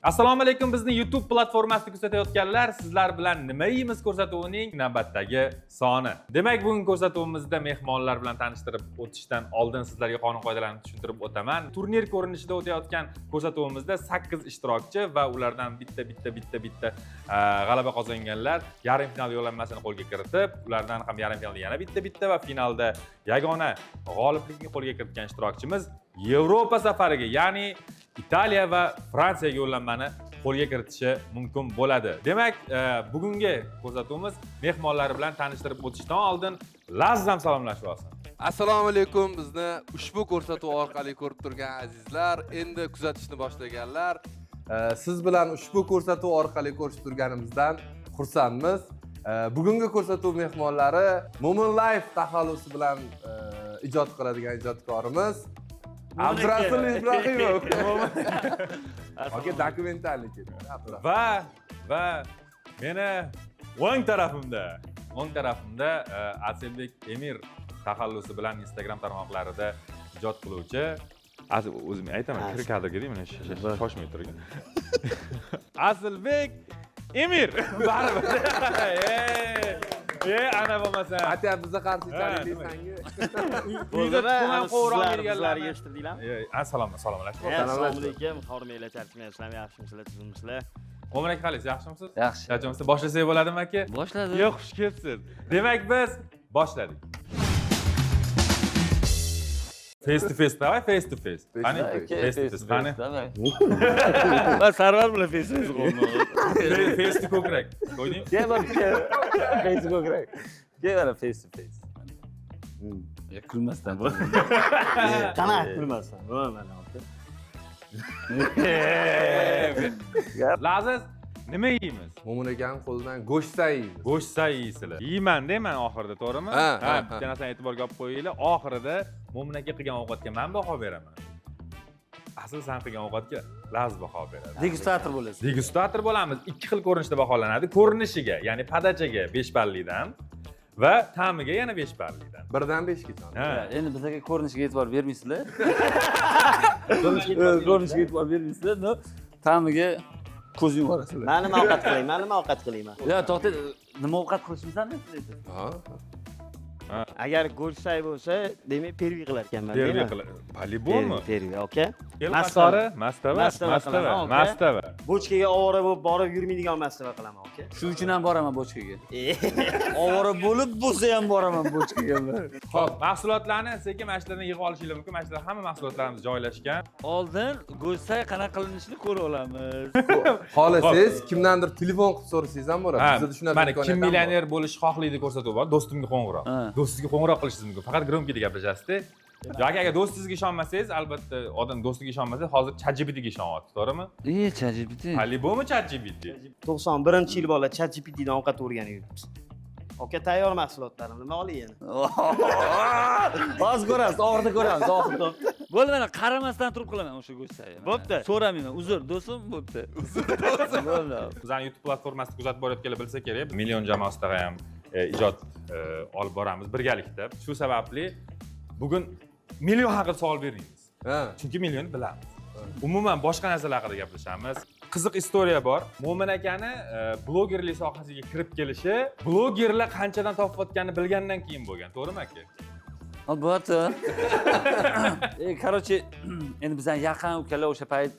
Assalomu alaykum, bizni YouTube platformasida kuzatayotganlar, sizlar bilan nima yeymiz ko'rsatuvining navbatdagi soni. Demak, bugun ko'rsatuvimizda mehmonlar bilan tanishtirib o'tishdan oldin sizlarga qonun qoidalarini tushuntirib o'taman. Turnir ko'rinishida o'tayotgan ko'rsatuvimizda 8 ishtirokchi va ulardan bitta g'alaba qozonganlar yarim final yo'llanmasini qo'lga kiritib, ulardan ham yarim finalda yana bitta va finalda yagona g'oliblikni qo'lga kiritgan ishtirokchimiz Yevropa safariga, ya'ni Italiya va Fransiyaga yo'llanmani qo'lga kiritishi mumkin bo'ladi. Demak, bugungi ko'rsatuvimiz mehmonlari bilan tanishtirib o'tishdan oldin lazzam salomlashib olsin. Assalomu alaykum, bizni ushbu ko'rsatuv orqali ko'rib turgan azizlar, endi kuzatishni boshlaganlar. Siz bilan ushbu ko'rsatuv orqali ko'rishib turganimizdan xursandmiz. Bugungi ko'rsatuv mehmonlari Mo'min Life taxallusi bilan ijod qiladigan ijodkorimiz Abdurasul Ibrohimov. Aka dokumentalni keldi. Va meni o'ng tarafimda Aselbek Emir taxallusi bilan Instagram tarmoqlarida ijod qiluvchi, o'zim aytaman, kir kadrga deyman, shoshmay turgan. Aselbek Emir. Baribir. Ana bo'lmasa. Atya bizga qarshi chalingisangiz. Uyda tuman qo'rg'on berganlarni eshitdiringlarmi? Assalomu alaykum. Assalomu alaykum. Xormanglar, charchamayapsizlarmi? Yaxshimisizlar, tuzimmisizlar? Mo'min aka, qalaysiz? Yaxshimisiz? Yaxshi. Charchamisiz? Boshlasak bo'ladimi aka? Boshladik. Yo'q, xush kelibsiz. Demak, biz boshladik. Face to face, давай face to face. Qani? Face to face, qani? Va Sarvar bilan face to face qo'ydim. Face to ko'krak. Qo'yding? Face to ko'krak. Keladi face to face. Kulmasdan. Qanaqa kulmasdan? Bo'lmadi. Laziz, nima yeymiz? Mo'min akaning qo'lidan go'shtsa yeymiz. Go'shtsa yeysizlar. Yeyman deyman oxirida, to'g'rimi? Ha. Bitta narsani e'tiborga olib qo'yinglar. Oxirida Mo'min aka qilgan ovqatga men baho beraman. Asl sen qilgan ovqatga Laz baho beradi. Degustator bo'lasiz. Degustator bo'lamiz. Ikki xil ko'rinishda baholanadi. Ko'rinishiga, ya'ni padachaga 5 ballidan va ta'miga yana 5 ballidan. Birdan 5 gacha. Ha. Endi bizga ko'rinishiga e'tibor bermaysizlar. Ko'rinishiga e'tibor bermaysizlar. No, ta'miga ko'z yuborasizlar. Men nima ovqat qilayman? Yo, to'xta, nima ovqat qilishimizni siz? Ha. Agar go'shtay bo'lsa, demak, pervi qilar ekanman. Terbiya qiladi. Полибонmi? Pervi, okay? Mastava. Mastava. Bochkaga ovora bo'lib borib yurmaydigan mastava qilaman, okay? Shu uchun ham boraman bochkaga. Ovora bo'lib bo'lsa ham boraman bochkaga. Xo'p, mahsulotlarni sekin mana shulardan yig'ib olishingiz mumkin. Mana shular hamma mahsulotlarimiz joylashgan. Oldin go'shtay qanaqa qilinishini ko'rib olamiz. Xohlasangiz kimdandir telefon qilib so'rasangiz ham bo'ladi. Bizda shunaqa mana kim millioner bo'lish xohlaydi ko'rsatuv bor. Do'stimga qo'ng'iroq. Do'stingizga qo'ng'iroq qilishingiz mumkin. Faqat gromkida gaplashasizda. Yoki agar do'stingizga ishonmasangiz, albatta odam do'stiga ishonmasa, hozir ChatGPTga ishonyapti, to'g'rimi? ChatGPT. Alibomi ChatGPT? 91-yil bola ChatGPTdan ovqat o'rganib yuribmiz. Okay, tayyor mahsulotlarim. Nima olayin? Hozir ko'rasiz, oxirida ko'ramiz, oxirida. Bo'ldi, mana qaramasdan turib qilaman o'sha go'shtni. Bo'pti. So'ramayman, uzr, do'stim, bo'pti. Bo'ldi. Bizning YouTube platformasida kuzatib borayotganlar bilsa kerak, million jamoasida ham ijod olib boramiz birgalikda. Shu sababli bugun million haqida savol bermaymiz. Chunki millionni bilamiz. Umuman boshqa narsalar haqida gaplashamiz. Qiziq istoriya bor. Mo'min akani blogerlik sohasiga kirib kelishi, blogerlar qanchadan topayotganini bilgandan keyin bo'lgan, to'g'rimi aka? Albatta. Короче, endi bizdan yaqin ukalar o'sha payt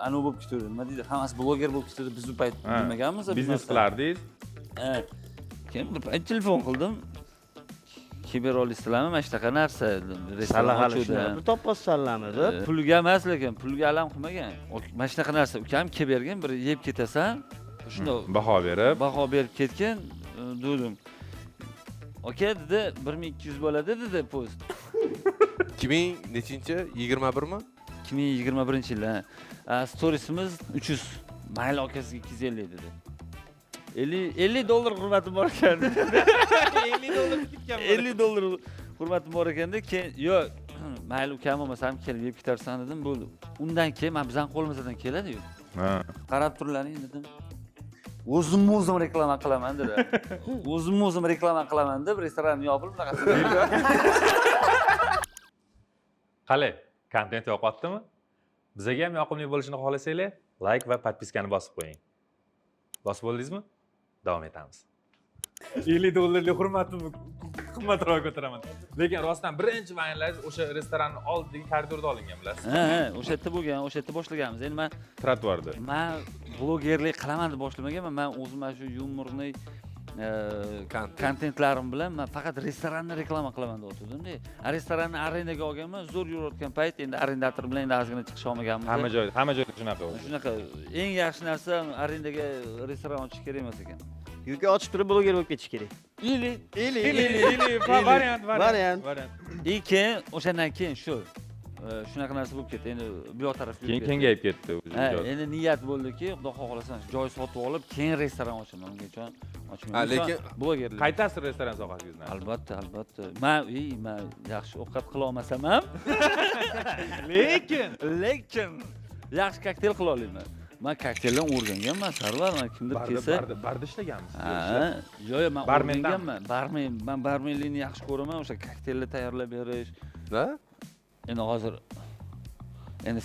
anu bo'lib ketdi. Nima deydi? Hammasi bloger bo'lib ketdi. Biz u payt bilmaganmiz. Biznes qilardingiz. Keyin bir payt telefon qildim. Kiber olasizlarmi? Mana shunaqa narsa, restoran ochuvdi. Toppasanlarmi deb. Pulga emas, lekin pulga alam qilmagan. Mana shunaqa narsa ukam kelib bergan, bir yeb ketasan, shunda baho berib ketgan, dedim. Okey dedi, 1200 bo'ladi dedi post. 2000 nechinchi? 21 mi? 2021-yil. Storiesimiz 300. Mayli akasiga 250 dedi. $50 hurmatim bor ekan. $50 hurmatim bor ekanda, keyin yo'q, mayli ukam bo'lmasa ham kelib yeb ketarsan dedim, bo'ldi. Undan keyin men bizning qo'limizdan keladi-yu. Qarab turlaring dedim. O'zim reklama qilaman dedi. O'zim reklama qilaman deb restoranni yopib bunaqasi. Qalay, kontent yoqyaptimi? Bizga ham yoqimli bo'lishini xohlasanglar, like va podpiskani bosib qo'ying. Bosib bo'ldingizmi? Davom etamiz. $50 hurmatimni qimmatroq ko'taraman. Lekin rostdan birinchi vaynlaringiz o'sha restoranning oldidagi koridorda olingan bilasiz. Ha, o'sha yerda bo'lgan, o'sha yerda boshlaganmiz. Endi Trotuarda. men blogerlik qilaman deb boshlamaganman. Men o'zim mana shu yumorniy kontentlarim bilan men faqat restoranni reklama qilaman deb o'tirdim-da. Restoranni arendaga olganman, zo'r yurayotgan payt endi arendator bilan endi ozgina chiqisha olmaganmiz. Hamma joyda shunaqa bo'ldi. Shunaqa eng yaxshi narsa arendaga restoran ochish kerak emas ekan. Yoki ochib turib bloger bo'lib ketish kerak. Ili variant. keyin o'shandan keyin shunaqa narsa bo'lib ketdi. Endi bu yoq tarafga Keyin kengayib ketdi o'zi. endi niyat bo'ldiki, xudo xohlasa joy sotib olib, keyin restoran ochaman. Ungacha ochmayman. Lekin blogerlik. Qaytasiz restoran sohasiga? Albatta. Men yaxshi ovqat qila olmasam ham, lekin yaxshi kokteyl qila olaman. Men kokteyeldan o'rganganman, Sarvar, men kimdir kelsa, barda ishlaganmiz. Yo'q, men Barmendan. o'rganganman. Men barmenlikni yaxshi ko'raman, o'sha kokteylni tayyorlab berish. ha? Endi hozir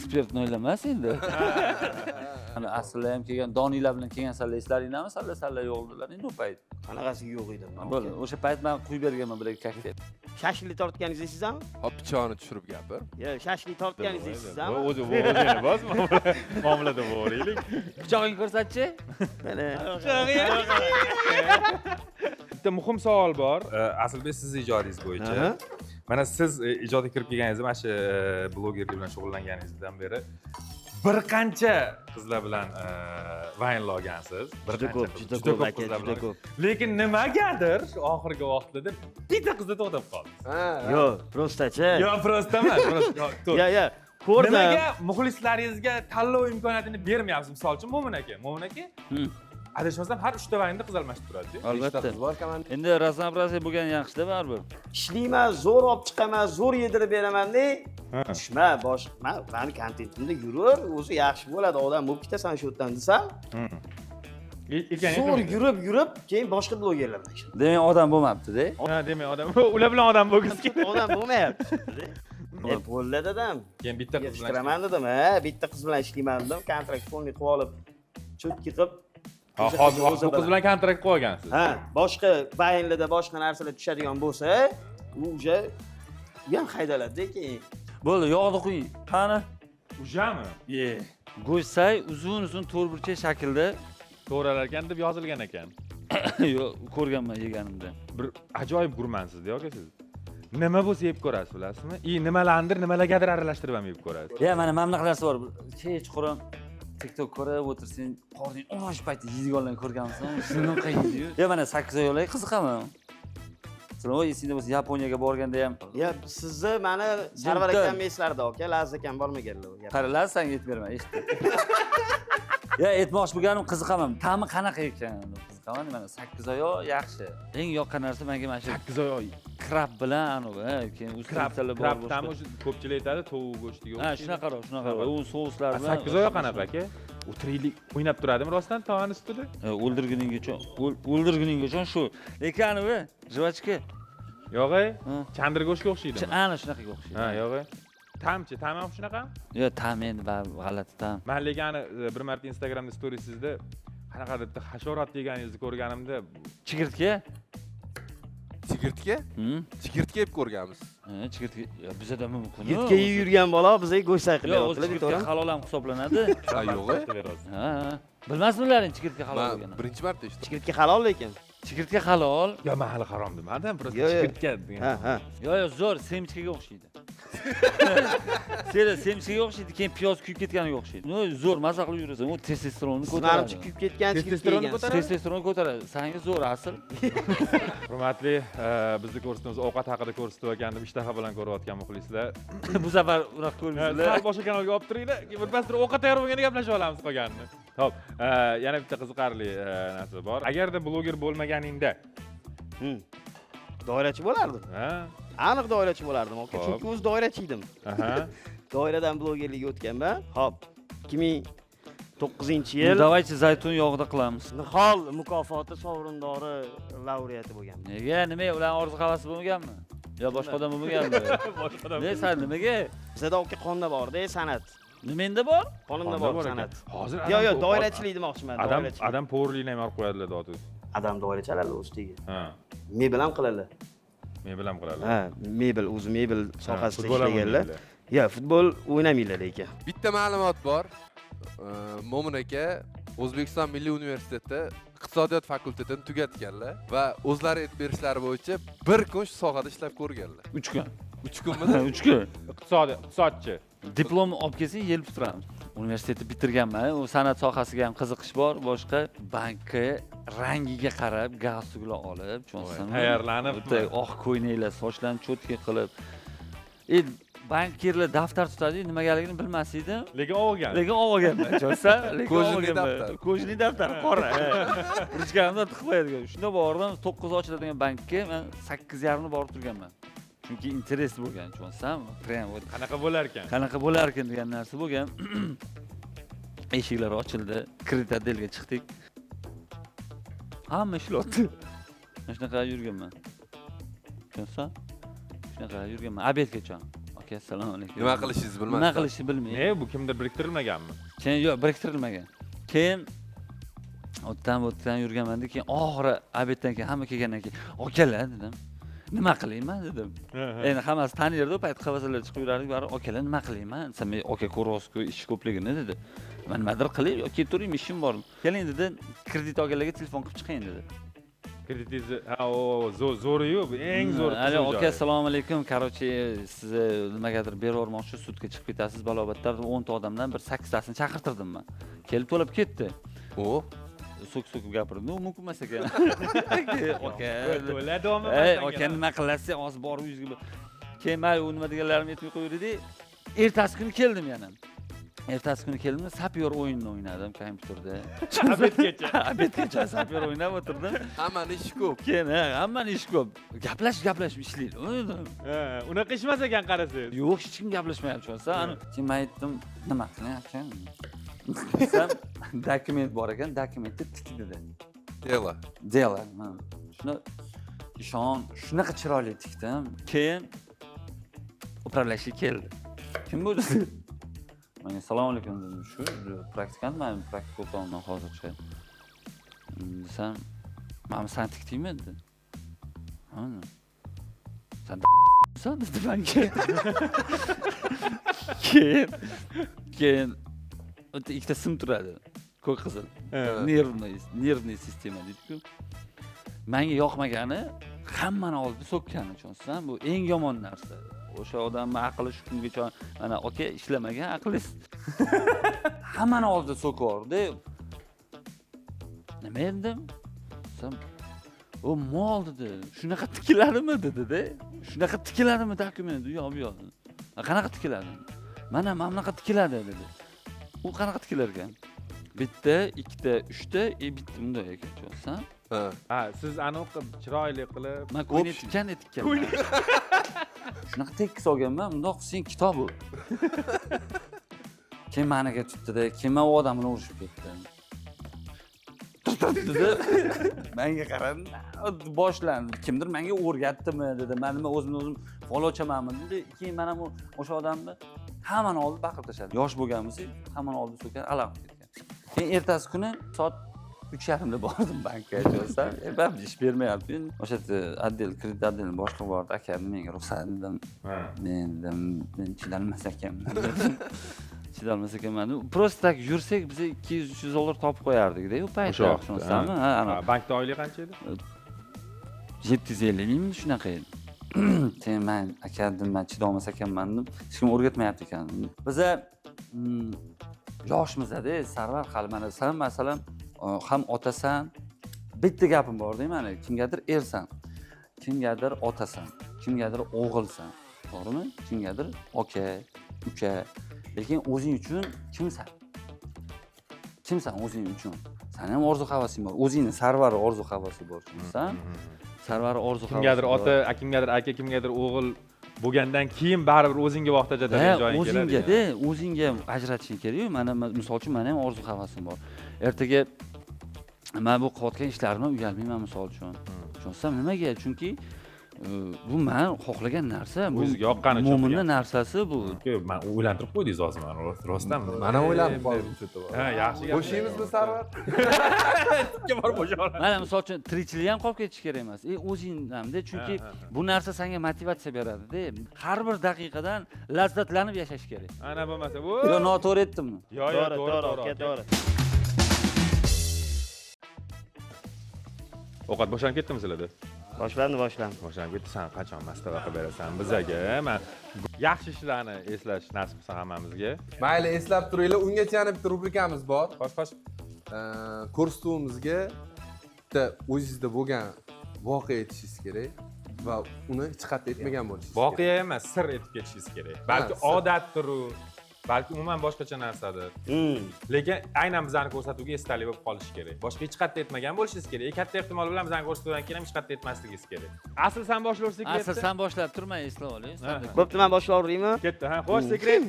spirtni o'ylamas endi. Ana asli ham kelgan doniylar bilan kelgan salla eslaringlarmi? Salla yo'qdilar endi u payt. Qanaqasiga yo'q edi. Bo'ldi. O'sha payt men quyib berganman bir kokteyl. Shashlik tortganingizni eslaysizmi? Hop pichoqni tushirib gapir. Yo'q, shashlik tortganingizni eslaysizmi? O'zini bosma. Muomalada bo'laylik. Pichog'ingni ko'rsatchi. Mana. Bitta muhim savol bor. Aslida sizni ijodingiz bo'yicha. Mana siz ijodga kirib kelganingizda mana shu blogerlik bilan shug'ullanganingizdan beri bir qancha qizlar bilan vaynlar olgansiz. Juda ko'p qizlar bilan. Lekin nimagadir oxirgi vaqtlarda bitta qizda to'xtab qoldingiz. Yo'q, prostachi. Yo, prosta emas, Yo, ko'rdim. Nimaga muxlislaringizga tanlov imkoniyatini bermayapsiz? Misol uchun Mo'min aka. Adashmasam har 3 ta vaynda qiz almashib turadi. Albatta. Endi raznoобразие bo'lgan yaxshi-da baribir. Ishlayman, zo'r olib chiqaman, zo'r yedirib beraman-da. Tushma, meni kontentimda yurur, o'zi yaxshi bo'ladi, odam bo'lib ketasan shu yerdan desam. Zo'r yurib, keyin boshqa blogerlar bilan ishlayman. Demak, odam bo'lmabdi-da. Ha, demak, odam. Ular bilan odam bo'lgisi keladi. Odam bo'lmayapti. Bo'ldi dadam. Keyin bitta qiz bilan ishlaman dedim, bitta qiz bilan ishlayman dedim, kontrakt polni qilib olib, cho'tki qilib hozir bu qiz bilan kontrakt qilib olgansiz. Ha, boshqa vaynlarda boshqa narsalar tushadigan bo'lsa, u o'sha ham haydaladi keyin. Bo'ldi, yog'ni qo'ying. Qani? Ujami? Go'shtsay uzun to'rtburchak shaklda to'g'ralar ekan deb yozilgan ekan. Yo'q, ko'rganman yeganimda. Bir ajoyib gurmansizda yoki siz. Nima bo'lsa yeb ko'rasiz, bilasizmi? Nimalargadir aralashtirib ham yeb ko'rasiz. Mana bunaqa narsa bor. Kechqurun TikTok ko'rib o'tirsang, qorning o'sh payti yeydiganlarni ko'rganmisan? Shundan qaydi-yu. Mana 8 oylar qiziqaman. Sen esingda bo'lsa Yaponiyaga borganda ham. Sizni mana Sarvar akam eslardi, aka, Laz akam bormaganlar. Qaralar, sen yetberman, eshitdim. Aytmoqchi bo'lganim qiziqaman. Ta'mi qanaqa ekan? Qiziqaman. Mana 8 oy yaxshi. Eng yoqqan narsa menga mana shu 8 oy krab bilan keyin ustilalar bor. Krab ta'mi o'sha ko'pchilik aytadi, tovuq go'shtiga. Ha, shunaqa. U souslar bilan 8 oy qanaqa aka? O'tiraylik, o'ynab turadimi rostdan tovani ustida? O'ldirguninggacha shu. Lekin anavi jivachka. Yo'q-ey, chandr go'shtga o'xshaydi. Ana shunaqaga o'xshaydi. Ha, yo'q-ey. Ta'm ham shunaqa? Yo'q, ta'm endi g'alati ta'm. Men lekin bir marta Instagramda storiesizda qanaqadir bitta hasharot yeganingizni ko'rganimda, chigirtka? Chigirtka yeb ko'rganmiz. Chigirtka bizda mumkin. Yitga yurgan bola bizga go'sht qilyapti, chigirtka halol ham hisoblanadi. Ha, yo'q-e. Ha. Bilmasmizlaring chigirtka halol bo'lganini? Birinchi marta eshitdim. Chigirtka halol lekin. Chigirtka halol. Yo, men hali harom demadim, просто chigirtka degan. Ha. Yo'q, zo'r semchkaga o'xshaydi. Seni semchkaga o'xshaydi, keyin piyoz kuyib ketganiga o'xshaydi. No, zo'r maza qilib yurasan, u testosteronni ko'taradi. Menimcha kuyib ketgan chigirtka. Testosteronni ko'taradi. Senga zo'r asl. Hurmatli, bizni ko'rsatuvimiz ovqat haqida ko'rsatayotgan deb ishtaha bilan ko'rayotgan muxlislar. Bu safar unaqa ko'rmaysizlar. Sal boshqa kanalga olib turinglar. Birpasda ovqat tayyor bo'lganda gaplashib olamiz qolganini. Xo'p, yana bitta qiziqarli narsa bor. Agarda bloger bo'lmaganingda, doirachi bo'lardim. ha? Aniq doirachi bo'lardim, aka. Chunki o'z doirachi edim. Aha. Doiradan blogerlikka o'tganman. Xo'p, 2009-yil Davaychi zaytun yog'ida qilamiz. Nihol mukofoti sovrindori laureati bo'lganman. Nega? Nimaga ular orzu havasi bo'lmaganmi? Yo boshqa odam bo'lmaganmi? Boshqa odam. Ne, sen nimaga? Bizda aka qonda bor-da, san'at. Nimenda bor? Qonimda Qonda bor ekan. san'at. Hozir Yo, doirachilik demoqchiman. Adam Doirachilik. adam powerlikni ham olib qo'yadilar dodi. Adam doira chaladi ustiga. Ha. Mebel ham qiladi. Men bilan qiladi. Ha, mebel, o'zi mebel sohasida futbol ham ishlaganlar. o'ynaydilar. Yo, futbol o'ynamaylar lekin. Bitta ma'lumot bor. Mo'min aka O'zbekiston Milliy universiteti iqtisodiyot fakultetini tugatganlar va o'zlari aytib berishlari bo'yicha bir kun shu sohada ishlab ko'rganlar. 3 kun. 3 kunmidi? 3 kun. Iqtisodchi. Diplom olib kelsang yelib turamiz. Universitetni bitirganman. U san'at sohasiga ham qiziqish bor, boshqa bankka rangiga qarab galstuklar olib, tushunsanmi? Tayyorlanib. Bitta oq ko'ylaklar, sochlarni cho'tka qilib. Bankirlar daftar tutadi, nimagaligini bilmas edim. Lekin olgan. Lekin olganman, tushunsan? Lekin Kojniy olganman. daftar. Kojniy daftar qora. Ruchkamda tiqib qo'yadigan. Shunda bordim, 9 ochiladigan bankka men 8:30 ni borib turganman. Chunki interes bo'lgan, tushunsanmi? Prям Qanaqa bo'lar ekan? qanaqa bo'lar ekan degan narsa bo'lgan. Eshiklar ochildi, kredit отделga chiqdik. Hamma ishlayapti. Mana shunaqa yurganman. Tushunsan? Shunaqa yurganman. Obedgacha. Aka, assalomu alaykum. Nima qilishingizni bilmasdim. Nima qilishni bilmayman. Ne, bu kimdir biriktirilmaganmi? Keyin yo'q, biriktirilmagan. Keyin o'tdan yurganman-da, keyin oxiri obeddan keyin hamma kelgandan keyin, "Okalar" dedim. "Nima qilayman?" dedim. Endi hammasi tanirdi, payt qavasalar chiqib yurardik, bari "Okalar, nima qilayman?" desam, "Men aka ko'rasiz-ku, ish ko'pligini" dedi. "Men nimadir qilay, yo kelib turing, ishim bor. Keling" dedi, "Kredit olganlarga telefon qilib chiqing" dedi. Kreditingizni, ha, o zo'ri-yu, bu eng zo'r. Alo, aka, assalomu alaykum. Короче, sizni nimagadir bervormoqchi, sudga chiqib ketasiz, balobatlar 10 ta odamdan bir 8 tasini chaqirtirdim men. Kelib to'lab ketdi. O, So'k-so'k gapirdi. U mumkin emas ekan. Aka. To'ladimi? Aka, nima qilasiz? Hozir borib yuzga. Keyin men u nima deganlarimni aytmay qo'ydi. Ertasi kuni keldim yana. Ertasi kuni keldim, sapyor o'yinini o'ynadim kompyuterda. Obedgacha sapyor o'ynab o'tirdim. hammani ishi ko'p. Keyin hammani ish ko'p. Gaplashib ishlaydi. Unaqa ishmas ekan qarasangiz. Yo'q, hech kim gaplashmayapti tushunsan. Keyin men aytdim, nima qilyapsan? Desam, dokument bor ekan, dokumentni tik dedi. Dela. Dela. Shuni ishon, shunaqa chiroyli tikdim. Keyin upravляющий keldi. Kim bu? Menga assalomu alaykum dedim. Shu praktikantman, praktika o'taman hozircha. Desam, "Men san tikdingmi?" dedi. "Ha. San dedi menga. Keyin o'ta ikkita sim turadi. Ko'k qizil. Nervniy sistema deydi-ku. Menga yoqmagani hammani oldida so'kkani, tushunsan? Bu eng yomon narsa. O'sha odamning aqli shu kungacha mana aka ishlamagan aqlingiz. Hammani oldida so'kyordi. Nima edim? Desam, "O mol" dedi. "Shunaqa tikiladimi?" dedi-da. "Shunaqa tikiladimi dokument?" "Yo'q, yo'q." "Qanaqa tikiladi?" "Mana bunaqa tikiladi" dedi. "U qanaqa tikilar ekan?" Bitta, ikkita, uchta, bitta bunday ekan, tushunsan? Ha, siz aniq chiroyli qilib. Men ko'ylak tikkan. Shunaqa tekis olganman, bundoq qilsang kitob u. Keyin meniga tutdi-da, keyin men u odamni urishib ketdim. Dedi. Menga qaradi, boshlandi. Kimdir menga o'rgatdimi dedi. Men nima o'zim folochamanmi dedi. Keyin men ham o'sha odamni hammani oldida baqirib tashladim. Yosh bo'lganmiz, hammani oldida so'kar, alam ketgan. Keyin ertasi kuni soat 3:30 da bordim bankka, tushunsan? Ben ish bermayapti. O'sha отдел, kredit отделini boshlig'i bordi. "Aka, menga ruxsat" dedim. Men chidolmas ekanman. Chidolmas ekanman. Просто tak yursak biz 200-300 dollar topib qo'yardik-da, u paytda, tushunsanmi? Ha, ana. Bankda oylik qancha edi? 750 mingmi shunaqa edi. Keyin men aka dedim, men chidolmas ekanman dedim. Hech kim o'rgatmayapti ekan. Biza yoshmiz-da, Sarvar, hali mana sen masalan ham otasan. Bitta gapim bor-da, mana kimgadir ersan, kimgadir otasan, kimgadir o'g'ilsan. To'g'rimi? Kimgadir aka, uka. Lekin o'zing uchun kimsan? Kimsan o'zing uchun? Seni ham orzu-havasing bor. O'zingning Sarvar orzu-havasi bor, tushunsan? Sarvar orzu-havasi. Kimgadir ota, kimgadir aka, kimgadir o'g'il bo'lgandan keyin baribir o'zingga vaqt ajratadigan joying keladi. O'zingga-da, o'zingga ajratishing kerak-ku. Mana misol uchun men ham orzu-havasim bor. Ertaga men bu qilayotgan ishlarimdan uyalmayman misol uchun. Tushunsan, nimaga? Chunki Bu men xohlagan narsa. Bu O'ziga yoqqanicha mo'minning qilgan. narsasi bu. Man o'ylantirib qo'ydingiz hozir mani rostdan. Man ham o'ylanib qoldim. Ha, yaxshi gap. Bo'shaymizmi Sarvar? Ikki bor bo'sha oladi. Mana misol uchun tirikchilik ham qolib ketish kerak emas. O'zing hamda chunki bu narsa senga motivatsiya beradi-da. Har bir daqiqadan lazzatlanib yashash kerak. Ana bo'lmasa bu. Yo, noto'g'ri aytdimmi? Yo, to'g'ri. to'g'ri. Ovqat boshlanib ketdimi sizlarda? Boshlandi. Boshlanib ketdi. Sen qachon mastava qilib berasan bizga? Man yaxshi ishlarni eslash nasib qilsa hammamizga. Mayli, eslab turinglar. Ungacha yana bitta rubrikamiz bor. Xo'sh. Ko'rsatuvimizga bitta o'zingizda bo'lgan voqea aytishingiz kerak va uni hech qayerda aytmagan bo'lishingiz kerak. Voqea emas, sir aytib ketishingiz kerak. Balki sir. odatdir u, balki umuman boshqacha narsadir. Lekin aynan bizani ko'rsatuvga esdalik bo'lib qolishi kerak. Boshqa hech qayerda aytmagan bo'lishingiz kerak. Katta ehtimol bilan bizani ko'rsatuvdan keyin ham hech qayerda aytmasligingiz kerak. Asl san boshlovchi sekret. Asl sen boshlab turmay eslab oling. Bo'pti, men boshlayveraymi? Ketdi, ha. Xo'sh, sekret.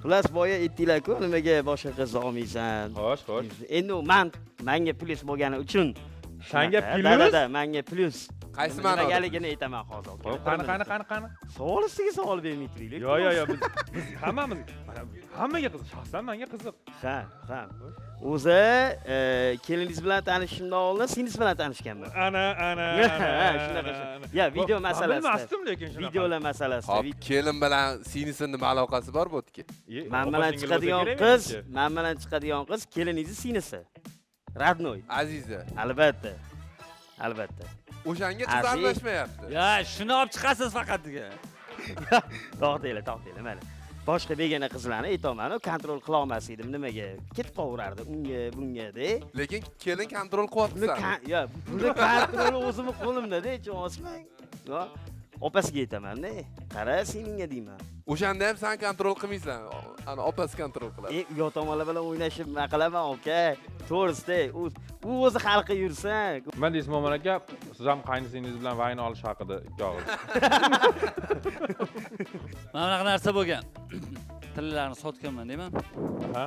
Xullas, boya aytdinglar-ku, nimaga boshqa qiz olmaysan? Xo'sh. Endi menga plyus bo'lgani uchun Sanga shunaqa. plyus? Da, menga plyus. Qaysi ma'noda? Nimagaligini aytaman hozir. Xo'p, qani. Savol ustiga savol bermay turaylik. Yo, biz hammamiz hammaga qiziq, shaxsan menga qiziq. Ha. O'zi keliningiz bilan tanishishimdan oldin singiz bilan tanishganman. Ana. Shunaqa. Ya, video masalasi. Bilmasdim lekin shunaqa. Videolar masalasi. Hop, kelin bilan singlisi nima aloqasi bor bu o'tga? Men bilan chiqadigan qiz keliningizni singlisi. Radnoy. Aziza. Albatta. O'shanga Aziz. qiz aralashmayapti. Ya, shuni olib chiqasiz faqatga. To'xtanglar. Boshqa begona qizlarni aytaman, kontrol qila olmas edim. Nimaga? Ketib qolardi unga, bunga de. Lekin kelin kontrol qilyapti seni. Buni kontrol o'zimni qo'limda-da, chosmang. Yo, opasiga aytaman-da. Qara, seningga deyman. O'shanda ham sen kontrol qilmaysan. Ana opasi kontrol qiladi. Uyat tomonlar bilan o'ynashib nima qilaman, aka? To'g'risi-da, u o'zi xalqqa yursa. Men deysiz Mo'min aka, siz ham qaynisingiz bilan vayni olish haqida ikki og'iz. Mana bunaqa narsa bo'lgan. Tillarni sotganman deyman. Ha?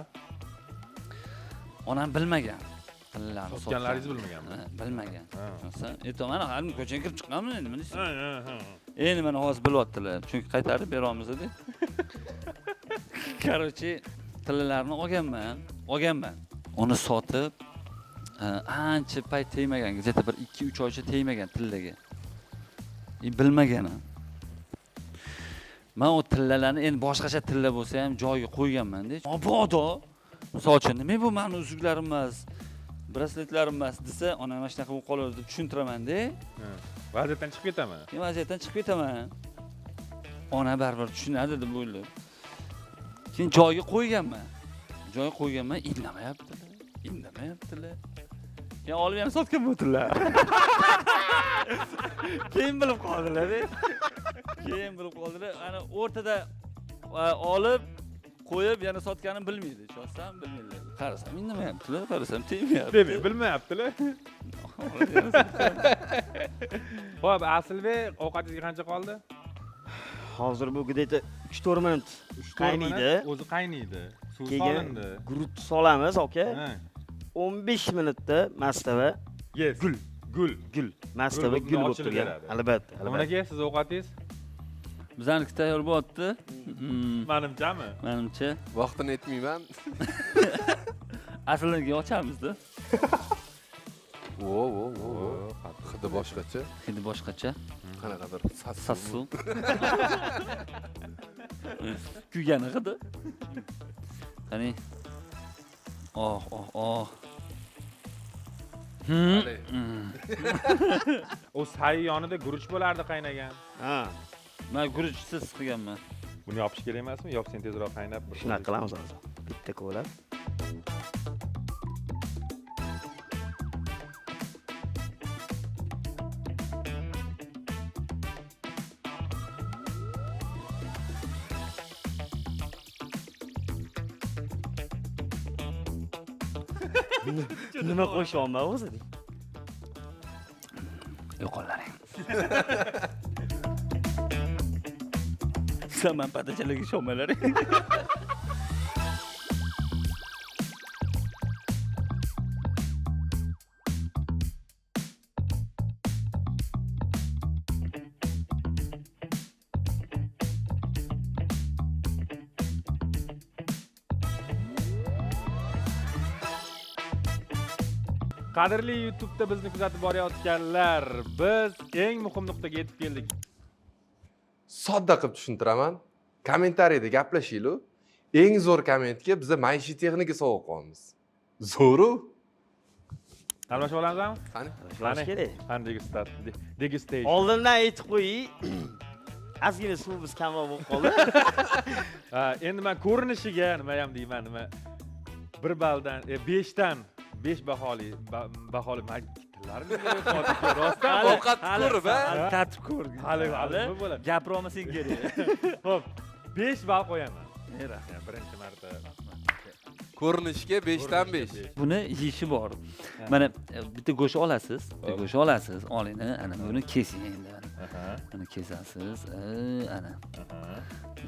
Onam bilmagan. Tillarni Sotganlaringizni bilmaganmi? Bilmagan. Ha. Aytaman, hali ko'chaga kirib chiqqanman endi, nima deysiz? Ha. Endi mana hozir bilyaptilar, chunki qaytarib beramiz edi. Короче, tillarni olganman. Uni sotib ancha payt tegmagan, где-то bir 2-3 oycha tegmagan tillaga. Bilmagan. Men o tillalarni endi boshqacha tilla bo'lsa ham joyiga qo'yganman-da. Mabodo. Misol uchun, nima bu meni uzuklarim emas, brasletlarim emas desa, ona mana shunaqa bo'lib qoladi deb tushuntiraman-da. Vaziyatdan chiqib ketaman. Men vaziyatdan chiqib ketaman. Ona baribir tushunadi deb o'ylayman. Keyin joyiga qo'yganman. Indamayaptilar. Keyin olib yana sotgan bo'ldilar. Keyin bilib qoldilar. Ana o'rtada olib qo'yib yana sotganini bilmaydi. Shossam bilmaydi. Qarasam indamayaptilar, qarasam tegmayapti. Demak, bilmayaptilar. Xo'p, Asilbek, ovqatingizga qancha qoldi? Hozir bu где-то 3-4 minut qaynaydi. O'zi qaynaydi. Suv Keyin solindi. guruch solamiz, aka. Ha. 15 minutda mastava Yes. Gul. mastava Gul gul bo'lib ochilib turgan. beradi. Albatta. Mo'min aka, siz ovqatingiz? Bizaniki tayyor bo'lyapti. Menimchami? Menimcha. Vaqtini aytmayman. Aslini ochamiz-da. Hidi boshqacha. Hidi boshqacha. Qanaqadir Sassu. Kuygani hidi. Qani. Oh. O say yonida guruch bo'lardi qaynagan. Ha, Men guruchsiz qilganman. Buni yopish kerak emasmi? Yopsang tezroq qaynab. shunaqa qilamiz hozir. Bitta ko'lab. Nima qo'shyapman o'zi? Yo'qollaring. Saman patachalarga sho'malaring. Qadrli YouTube'da bizni kuzatib borayotganlar, biz eng muhim nuqtaga yetib keldik. Sodda qilib tushuntiraman. Kommentariyada gaplashinglar. Eng zo'r kommentga biza maishiy texnika sovg'a qilamiz. Zo'ru? Almashib olamizmi? Qani? Qani kerak. Qani degustation. Oldindan aytib qo'ying. Ozgina suvimiz kamroq bo'lib qoldi. Ha, endi men ko'rinishiga nima ham deyman, nima 1 balldan 5 dan 5 baholi rostdan Ovqat ko'rib, ha? Tatib ko'r. hali nima bo'ladi? Gapirolmasang kerak. Xo'p, 5 ball qo'yaman. Birinchi marta. Ko'rinishga 5 dan 5. Buni yeyishi bor. Mana bitta go'sht olasiz, bitta go'sht olasiz, olingni, ana buni kesing endi. Ana kesasiz, ana.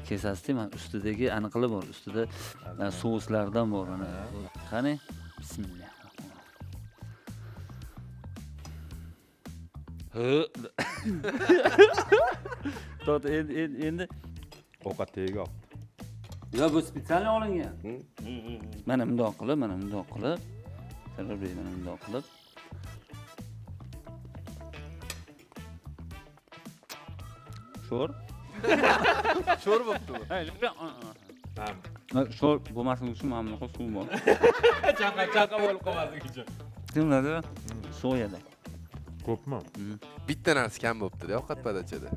Kesasiz, mana ustidagi aniqlik bor, ustida souslardan bor ana. Qani? Bismillah. Tot endi Ovqat tegi ol. yo bu spetsialniy olingan. Mana bundoq qilib, mana bundoq qilib, tayyorlayman, mana bundoq qilib. Sho'r. Sho'r bo'pti. Sho'r bo'lmasligi uchun mana bunaqa suv bor. Chaqa bo'lib qolmasligi uchun. Kimlarda? Soyada. Ko'pmi? Bitta narsa kam bo'pti-da ovqat padachada.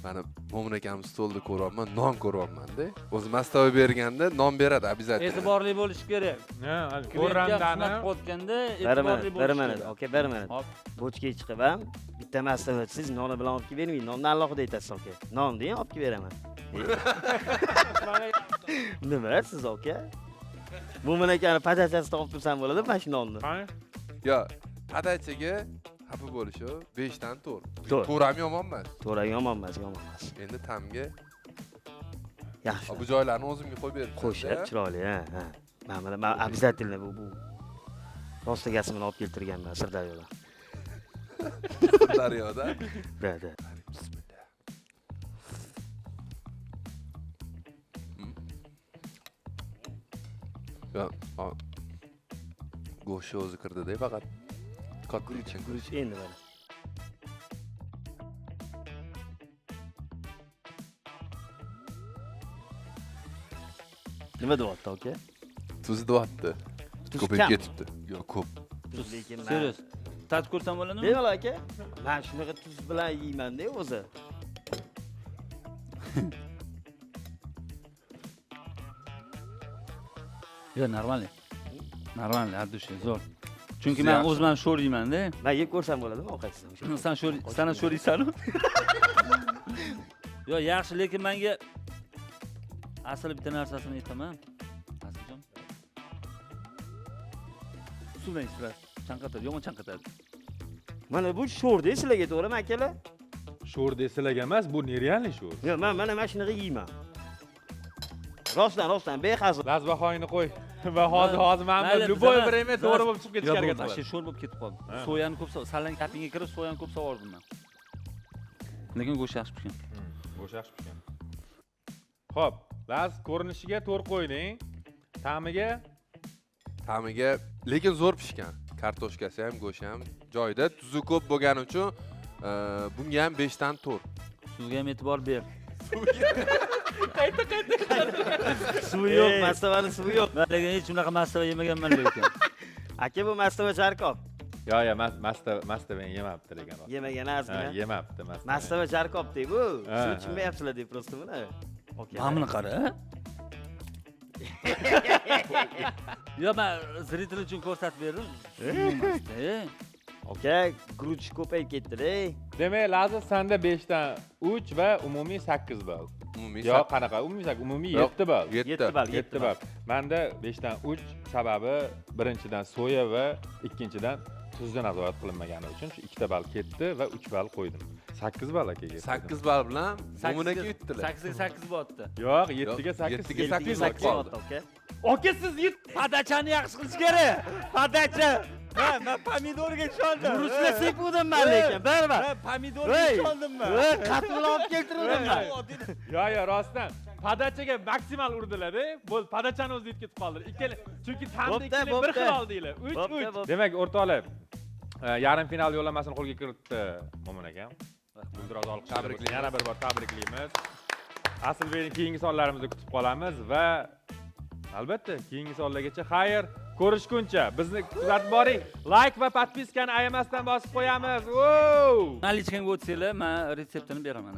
Mana Mo'min akamiz stolda ko'ryapman, non ko'ryapman-da. O'zi mastava berganda non beradi обязательно. E'tiborli bo'lish kerak. Ha, Ko'randani ko'randani. qotganda Bir e'tiborli bo'lish minut, kerak. okey, bir minut. Hop. Bochkaga chiqib ham bitta mastava siz noni bilan olib kelib bermang. Nonni alohida aytasiz, okey. Non deyin, olib kelib beraman. Nima siz, okey? Bu men akani padachasida olib tursam bo'ladi, mana shu nonni. Qani? Yo, padachaga xafa bo'lish 5 dan 4. To'rt. 4 ham yomon emas. To'ra yomon emas, yomon emas. Endi tamga Yaxshi. bu joylarni o'zimga qo'yib berdim. Qo'shib chiroyli, ha. Men обязательно bu rostigasini olib keltirganman Sirdaryodan. Daryoda. Da. Bismillah. Yo, go'sht o'zi kirdi-da faqat. Katta uchun. Endi mana. Nima deyapti, aka? Tuzi deyapti. Tuz Ko'payib kam. ketibdi. Yo'q, ko'p. Lekin Serios. Tatib ko'rsam bo'ladimi? bemalol aka. Men shunaqa tuz bilan yeyman-da o'zi. Yo, normal. Normal, addushi zo'r. Chunki men o'zim ham sho'r yeyman-da. Men yeb ko'rsam bo'ladimi ovqatsizmi? Sana sho'r yeysan-ku. Yo, yaxshi, lekin menga asli bitta narsasini aytaman. Asljon. Suvdan ichirasiz. Chanqatadi, yomon chanqatadi. Mana bu sho'rda sizlarga to'g'rimi akalar? Sho'r desalarga emas, bu nerealniy sho'r. Yo'q, men mana shunaqa yeyman. Rostdan behazil. Lazbahoyini qo'y. Va hozir mana любой время to'g'ri bo'lib chiqib ketishga harakat Mana qiladi. shu sho'r bo'lib ketib qoldi. Soyani ko'p sallan kapinga kirib, soyani ko'p sovordim men. Lekin go'sht yaxshi pishgan. Go'sht yaxshi pishgan. Xo'p, laz ko'rinishiga to'r qo'yding. Tamiga lekin zo'r pishgan. Kartoshkasi ham, go'shti ham joyida, tuzi ko'p bo'lgani uchun bunga ham 5 dan 4. Suvga ham e'tibor ber. Suvi yo'q, mastavani suvi yo'q. Men lekin hech unaqa mastava yemaganman lekin. Aka bu mastava jarkob. Yo, mastava yemabdi lekin. Yemagan azgina. Yemabdi mastava. Mastava jarkob deb bu. Ha, Shu tushunmayapsizlar deb prosta buni. Okey. Mana buni qara. Yo, men zritel uchun ko'rsatib berdim. Okey, gruch ko'payib ketdi-da. Demak, Laziz senda 5 dan 3 va umumiy 8 ball. Umumiy Yo, qanaqa? Umumiy 7 ball. 7 ball. 7 ball. Menda 5 dan 3 sababi birinchidan soya va ikkinchidan tuzdan nazorat qilinmagani uchun shu 2 ball ketdi va 3 ball qo'ydim. 8 ball akaga. 8 ball bilan Mo'minaga yutdilar. 8 ga 8 bo'pti. Yo'q, 7 ga 8. 7 ga 8 8 qoldi. okey. Aka siz padachani yaxshi qilish kerak. Padacha. Ha, men pomidorga ishondim. Guruchni sepuvdim men lekin, baribir. Pomidorga ishondim men. Qatl bilan olib keltirdim men. Yo, rostdan. padachaga maksimal urdilar-da. Bo'ldi, padachani o'zi yetib qoldi. Ikkala, chunki tamda Bo'pti, ikkala bir bo'pti. xil oldinglar. 3-3. Demak, o'rtoqlar, yarim final yo'llanmasini qo'lga kiritdi Mo'min akam. Guldiroz olqishlar bo'lsin. Yana bir bor tabriklaymiz. Aslbekning keyingi sonlarimizda kutib qolamiz va albatta keyingi sonlargacha xayr, ko'rishguncha bizni kuzatib boring. Like va podpiskani ayamasdan bosib qo'yamiz. Nalichkanga o'tsanglar, men retseptini beraman.